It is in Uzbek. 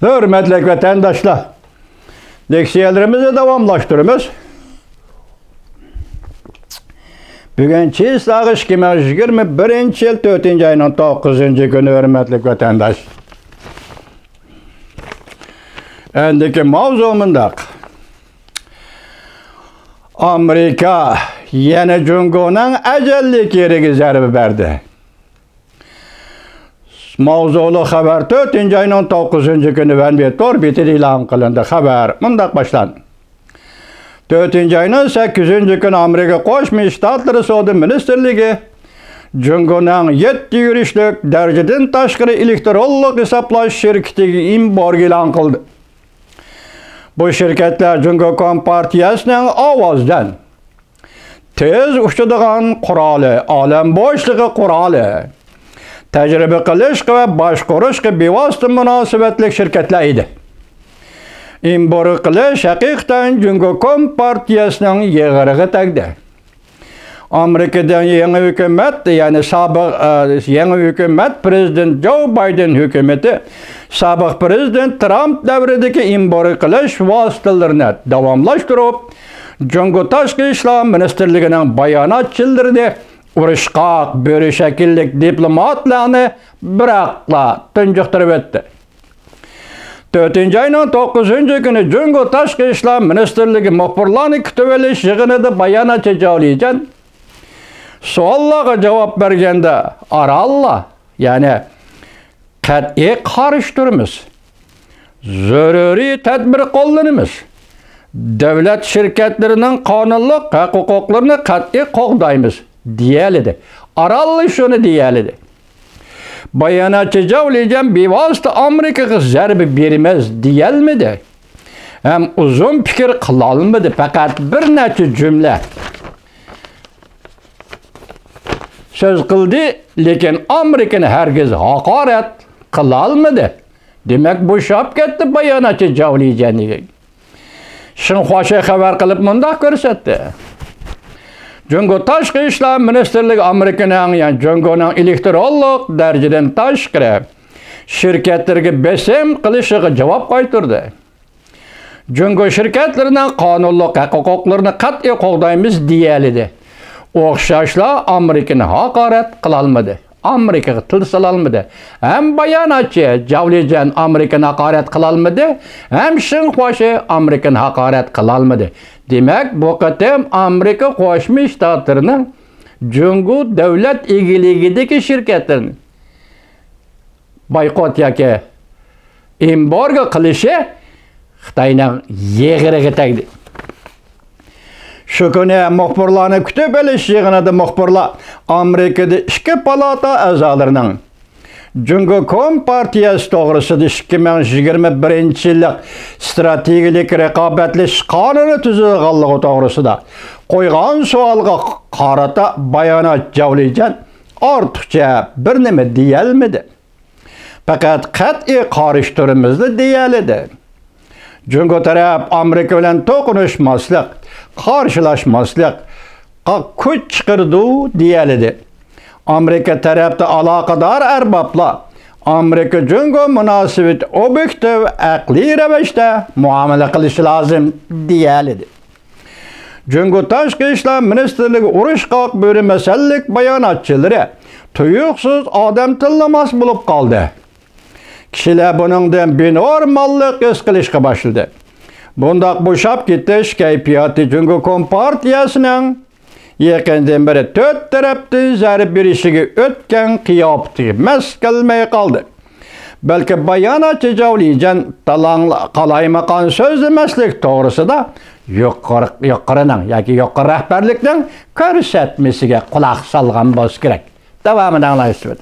Hürmetli vatandaşlar, leksiyalarımızı davamlaştırımız. Bugün çizsağ 2021 yıl 4. ayının 9. günü hürmetli vatandaş. Endiki mavzumunda Amerika yeni Cungo'nun ecellik yeri zerbi verdi. Mavzulu haber 4. ayının 9. günü vermiyor. Bitir ilan kılındı haber. Bundak başlan. 4. ayının 8. günü Amerika Koşmuş Ştatları Savunma Ministerliği Cungo'nun 7 yürüyüşlük dereceden taşkırı elektronik hesaplaş şirketi imborg ilan kıldı. Bu şirketler Cungo Kompartiyasının avazdan tez uçtuduğun kuralı, alem boşluğu kuralı, tecrübe kılış ve başkuruş bevasıtı münasebetlik şirketler idi. İmborg kılış hakikaten Cungo Kompartiyasının yeğirigi tegdi. Amerika'dan yeni hükümet, yani yeni hükümet Prezident Joe Biden hükümeti, sabık Prezident Trump devrideki imborg kılış vasıtalarını davamlaştırıp, Cungo Tashqi İşler Ministerliğinin bayanatçılarını uruşqaq, börü şekillik diplomatlarını bırakla tüncüktürüp etti. 4. ayının 9. günü Cungo Tashqi İşler Ministerliği muhbirlarını kütüveliş yığınıda bayanatçı cavlayacak. Suallara cevap bergende aralla, yani qat'iy qarshi turimiz, zaruriy tadbir qo'llanamiz, davlat shirkatlarining qonunliq huquqlarini qat'iy qo'llaymiz deyiladi. Aralla shuni deyiladi. Bayonotchi javlijan bevosita Amerikaga zarba beramiz deyilmadi. Ham uzun fikr qilolmadi, faqat bir necha jumla söz kıldı, lekin Amerika'nı herkes hakaret kılalmadı. Demek bu şap gitti bayanatçı javlayacağını. Şun hoşa haber kılıp mundaq görsetti. Cungo Tashqi İşler Ministerliği Amerika'nın, yani Cungo'nun elektronik dereceden tashqari şirketlerge besim kılışıga cevap qaytardı. Cungo şirketlerinin qonunliq huquqlarini qat'iy qo'llaymiz deyildi. O'xshashlar Amerikani haqorat qilolmadi. Amerikaga til sololmadi. Ham bayonotchi javlijan Amerikani haqorat qilolmadi, ham shinxoshi Amerikani haqorat qilolmadi. Demak, bu qatam Amerika Qo'shma Shtatlarining Cungo davlat egiligidagi shirkatlarni boykot yoki embargo qilishi Xitoyning yeg'iriga tegdi. Şu günü muhbirlarını kütüp eliş yığınıda muhbirlar Amerika'da 2 palata azalarının Cungo Kompartiyası doğrusunda 2021 yıllık strategik rekabetleş kanunu tüzüğü doğrusunda koygan sualga qarata bayanat javlayacak ortiqcha bir nima deyilmedi. Fakat qat'iy qarshi turimizda deyiladi. Cungo taraf Amerika bilan to'qnashmaslik, qarshilashmaslik kuch chiqirdi deyiladi. Amerika tarafda aloqador arboblar Amerika Cungo munosabat obyektiv aqliy ravishda muomala qilishi lozim deyiladi. Cungo Tashqi İşler Ministerliği uruşqaq bo'lmasallik bayonotchilari tuyuqsiz odam tillamas bo'lib qoldi. Kişiler buningdan benormallik his qilishga boshladi. Bundaq bo'shab ketish kayfiyati Cungo Kompartiyasining yaqindan beri 4 tarafdan zarb berishiga o'tgan qiyofatiga mas kelmay qoldi. Balki bayonotchi javlijan qalaymaqon so'zlamaslik to'g'risida yuqorining yoki yuqori rahbarlikning ko'rsatmasiga quloq solgan bo'lish kerak. Davomini anglaysiz.